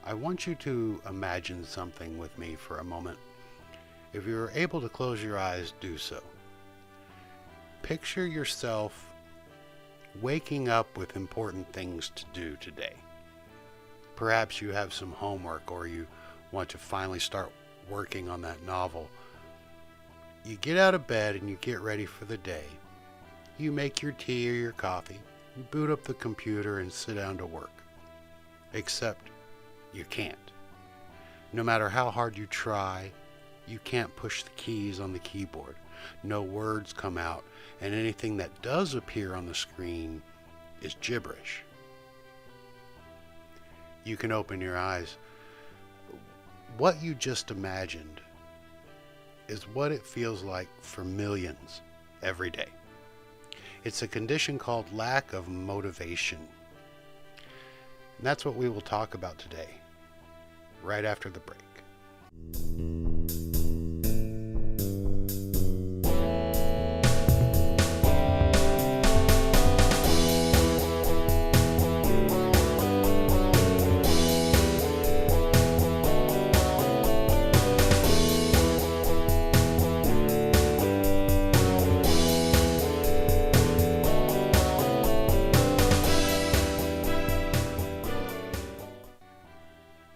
I want you to imagine something with me for a moment. If you're able to close your eyes, do so. Picture yourself waking up with important things to do today. Perhaps you have some homework or you want to finally start working on that novel. You get out of bed and you get ready for the day. You make your tea or your coffee, you boot up the computer and sit down to work. Except you can't. No matter how hard you try, you can't push the keys on the keyboard. No words come out, and anything that does appear on the screen is gibberish. You can open your eyes. What you just imagined is what it feels like for millions every day. It's a condition called lack of motivation. And that's what we will talk about today, right after the break.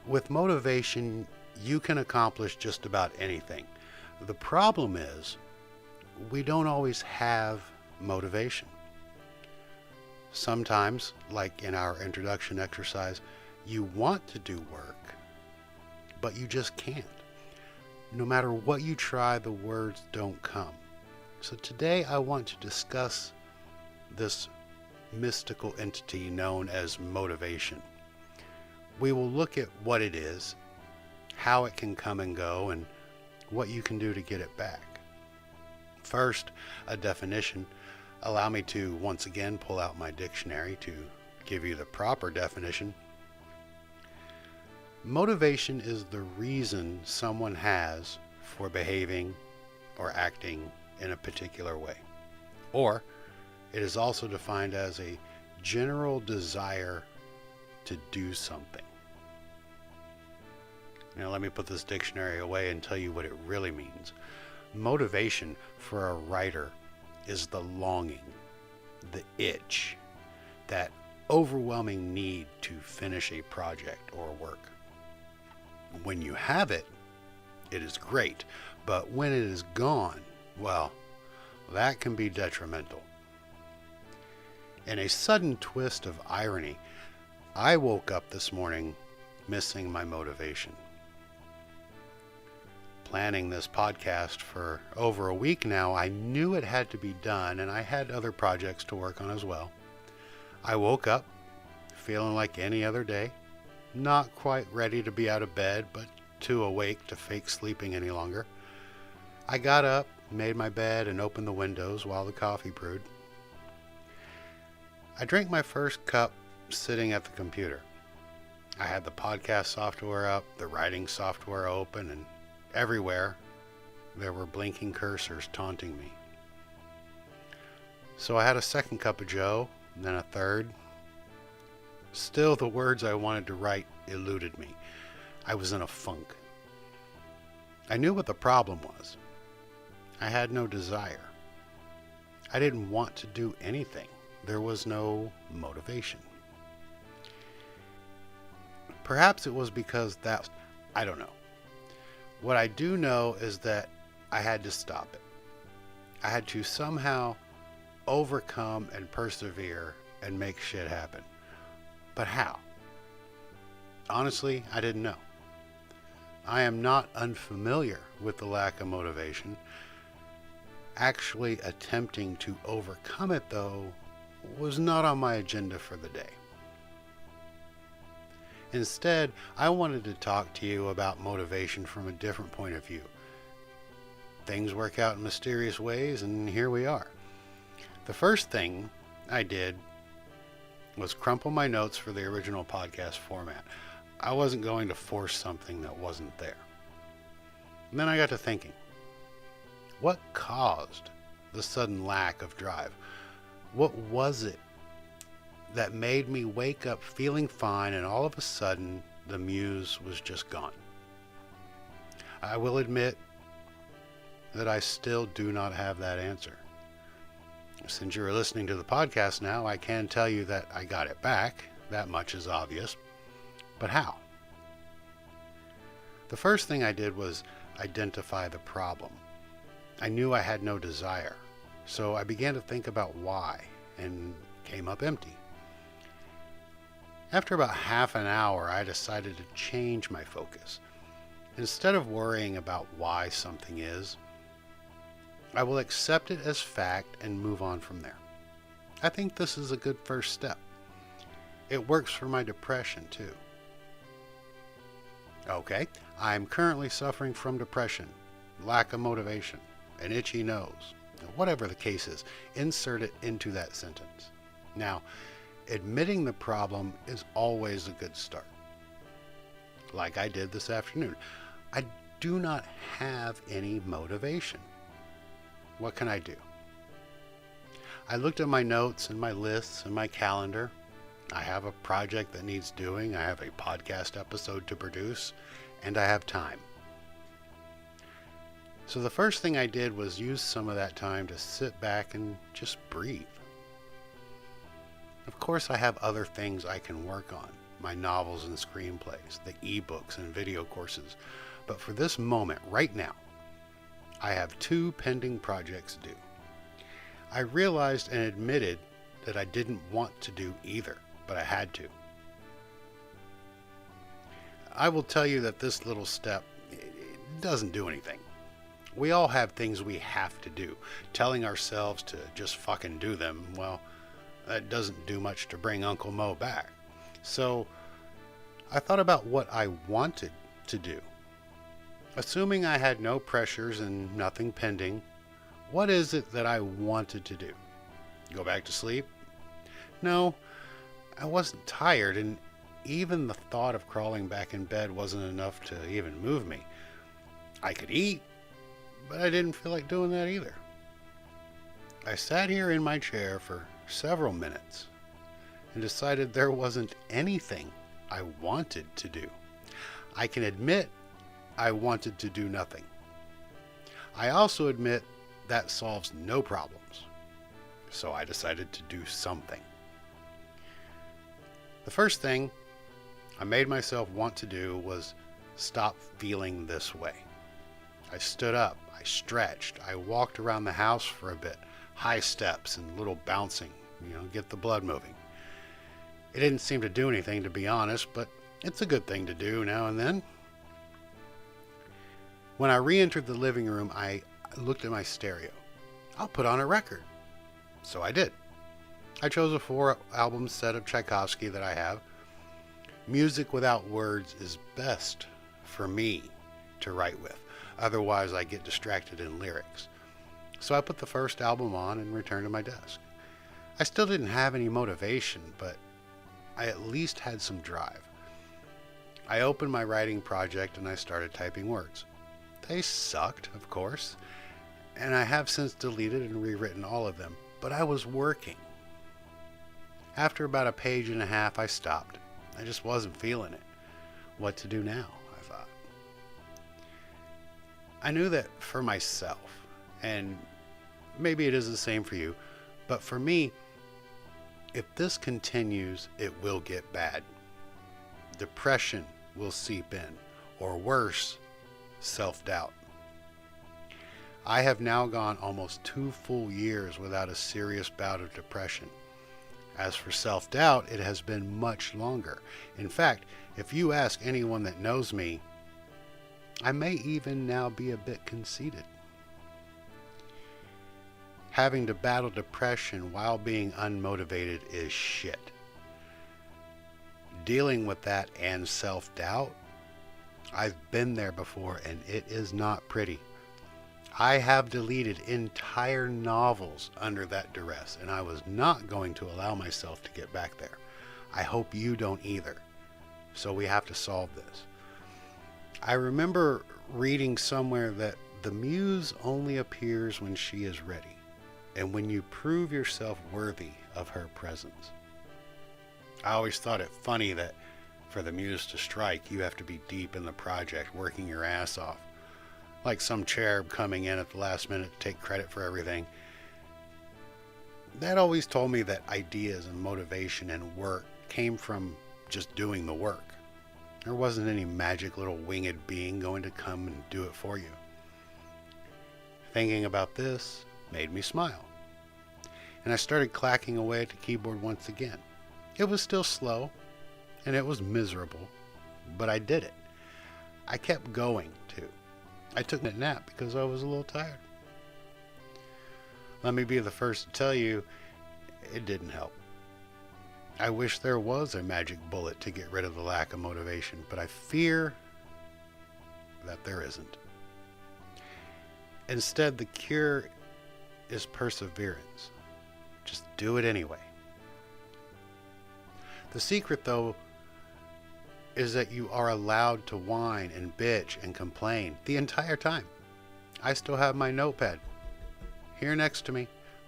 With motivation, you can accomplish just about anything. The problem is, we don't always have motivation. Sometimes, like in our introduction exercise, you want to do work, but you just can't. No matter what you try, the words don't come. So today I want to discuss this mystical entity known as motivation. We will look at what it is, how it can come and go, and what you can do to get it back. First, a definition. Allow me to once again pull out my dictionary to give you the proper definition. Motivation is the reason someone has for behaving or acting in a particular way. Or it is also defined as a general desire to do something. Now let me put this dictionary away and tell you what it really means. Motivation for a writer is the longing, the itch, that overwhelming need to finish a project or work. When you have it, it is great, but when it is gone, well, that can be detrimental. In a sudden twist of irony, I woke up this morning missing my motivation. Planning this podcast for over a week now, I knew it had to be done, and I had other projects to work on as well. I woke up feeling like any other day, not quite ready to be out of bed, but too awake to fake sleeping any longer. I got up, made my bed, and opened the windows while the coffee brewed. I drank my first cup sitting at the computer. I had the podcast software up, the writing software open, and everywhere there were blinking cursors taunting me. So I had a second cup of joe, and then a third. Still, the words I wanted to write eluded me. I was in a funk. I knew what the problem was. I had no desire. I didn't want to do anything. There was no motivation. Perhaps it was because I don't know. What I do know is that I had to stop it. I had to somehow overcome and persevere and make shit happen. But how? Honestly, I didn't know. I am not unfamiliar with the lack of motivation. Actually attempting to overcome it, though, was not on my agenda for the day. Instead, I wanted to talk to you about motivation from a different point of view. Things work out in mysterious ways, and here we are. The first thing I did was crumple my notes for the original podcast format. I wasn't going to force something that wasn't there. And then I got to thinking, what caused the sudden lack of drive? What was it that made me wake up feeling fine and all of a sudden the muse was just gone. I will admit that I still do not have that answer. Since you're listening to the podcast now, I can tell you that I got it back. That much is obvious. But how? The first thing I did was identify the problem. I knew I had no desire, so I began to think about why, and came up empty. After about half an hour, I decided to change my focus. Instead of worrying about why something is, I will accept it as fact and move on from there. I think this is a good first step. It works for my depression too. Okay, I'm currently suffering from depression, lack of motivation, an itchy nose. Whatever the case is, insert it into that sentence. Now, admitting the problem is always a good start. Like I did this afternoon. I do not have any motivation. What can I do? I looked at my notes and my lists and my calendar. I have a project that needs doing. I have a podcast episode to produce, and I have time. So the first thing I did was use some of that time to sit back and just breathe. Of course, I have other things I can work on, my novels and screenplays, the ebooks and video courses. But for this moment, right now, I have 2 pending projects due. I realized and admitted that I didn't want to do either, but I had to. I will tell you that this little step doesn't do anything. We all have things we have to do. Telling ourselves to just fucking do them, well, that doesn't do much to bring Uncle Mo back. So I thought about what I wanted to do. Assuming I had no pressures and nothing pending, what is it that I wanted to do? Go back to sleep? No, I wasn't tired, and even the thought of crawling back in bed wasn't enough to even move me. I could eat, but I didn't feel like doing that either. I sat here in my chair for several minutes and decided there wasn't anything I wanted to do. I can admit I wanted to do nothing. I also admit that solves no problems. So I decided to do something. The first thing I made myself want to do was stop feeling this way. I stood up, I stretched, I walked around the house for a bit, high steps and little bouncing, get the blood moving. It didn't seem to do anything, to be honest, but it's a good thing to do now and then. When I re-entered the living room, I looked at my stereo. I'll put on a record. So I did. I chose a 4-album set of Tchaikovsky that I have. Music without words is best for me to write with. Otherwise, I get distracted in lyrics. So I put the first album on and returned to my desk. I still didn't have any motivation, but I at least had some drive. I opened my writing project and I started typing words. They sucked, of course, and I have since deleted and rewritten all of them, but I was working. After about a page and a half, I stopped. I just wasn't feeling it. What to do now, I thought. I knew that for myself, and maybe it is the same for you, but for me, if this continues, it will get bad. Depression will seep in, or worse, self-doubt. I have now gone almost 2 full years without a serious bout of depression. As for self-doubt, it has been much longer. In fact, if you ask anyone that knows me, I may even now be a bit conceited. Having to battle depression while being unmotivated is shit. Dealing with that and self-doubt, I've been there before and it is not pretty. I have deleted entire novels under that duress, and I was not going to allow myself to get back there. I hope you don't either. So we have to solve this. I remember reading somewhere that the muse only appears when she is ready, and when you prove yourself worthy of her presence. I always thought it funny that For the muse to strike, you have to be deep in the project, working your ass off. Like some cherub coming in at the last minute to take credit for everything. That always told me that ideas and motivation and work came from just doing the work. There wasn't any magic little winged being going to come and do it for you. Thinking about this made me smile. And I started clacking away at the keyboard once again. It was still slow, and it was miserable, but I did it. I kept going, too. I took a nap because I was a little tired. Let me be the first to tell you, it didn't help. I wish there was a magic bullet to get rid of the lack of motivation, but I fear that there isn't. Instead, the cure is perseverance. Just do it anyway. The secret, though, is that you are allowed to whine and bitch and complain the entire time. I still have my notepad here next to me,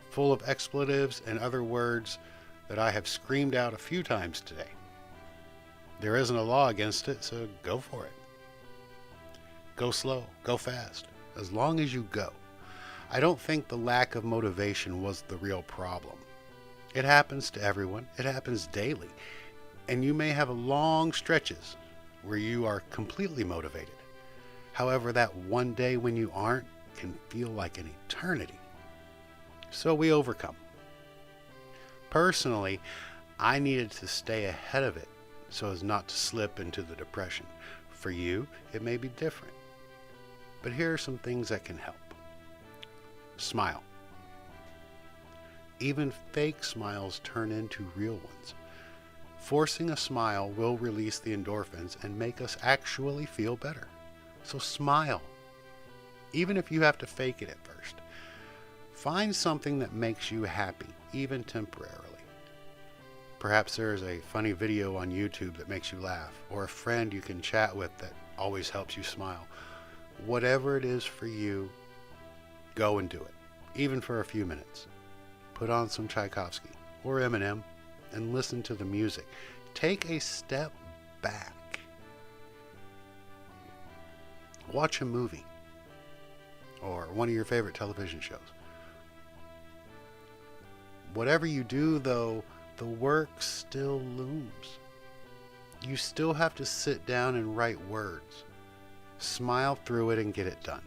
full of expletives and other words that I have screamed out a few times today. There isn't a law against it, so go for it. Go slow, go fast, as long as you go. I don't think the lack of motivation was the real problem. It happens to everyone. It happens daily. And you may have long stretches where you are completely motivated. However, that one day when you aren't can feel like an eternity. So we overcome. Personally, I needed to stay ahead of it so as not to slip into the depression. For you, it may be different. But here are some things that can help. Smile. Even fake smiles turn into real ones. Forcing a smile will release the endorphins and make us actually feel better. So smile. Even if you have to fake it at first. Find something that makes you happy, even temporarily. Perhaps there is a funny video on YouTube that makes you laugh, or a friend you can chat with that always helps you smile. Whatever it is for you, go and do it, even for a few minutes. Put on some Tchaikovsky or Eminem and listen to the music. Take a step back. Watch a movie or one of your favorite television shows. Whatever you do, though, the work still looms. You still have to sit down and write words. Smile through it and get it done.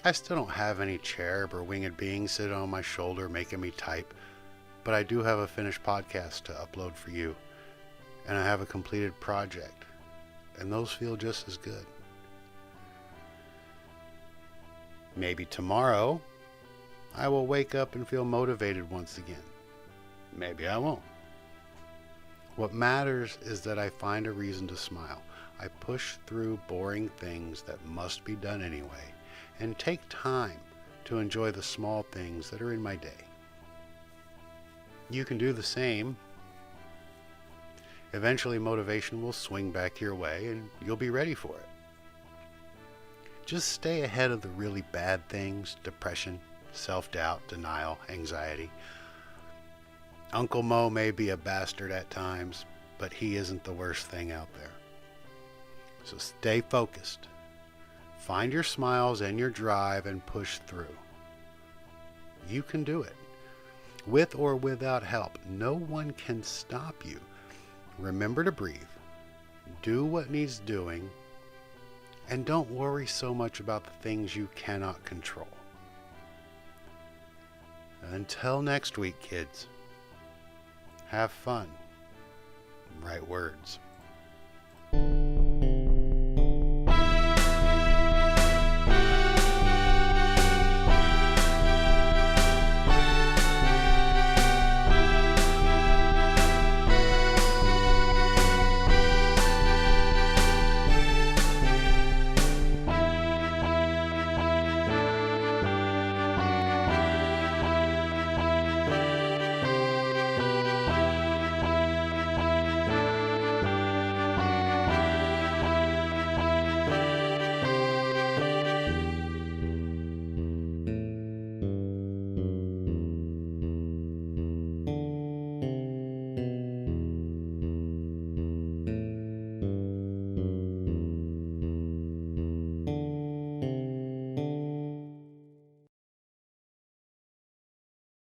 I still don't have any cherub or winged being sitting on my shoulder making me type, but I do have a finished podcast to upload for you, and I have a completed project, and those feel just as good. Maybe tomorrow I will wake up and feel motivated once again. Maybe I won't. What matters is that I find a reason to smile. I push through boring things that must be done anyway, and take time to enjoy the small things that are in my day. You can do the same. Eventually motivation will swing back your way and you'll be ready for it. Just stay ahead of the really bad things: depression, self-doubt, denial, anxiety. Uncle Mo may be a bastard at times, but he isn't the worst thing out there. So stay focused. Find your smiles and your drive and push through. You can do it. With or without help, no one can stop you. Remember to breathe. Do what needs doing. And don't worry so much about the things you cannot control. Until next week, kids, have fun. Write words.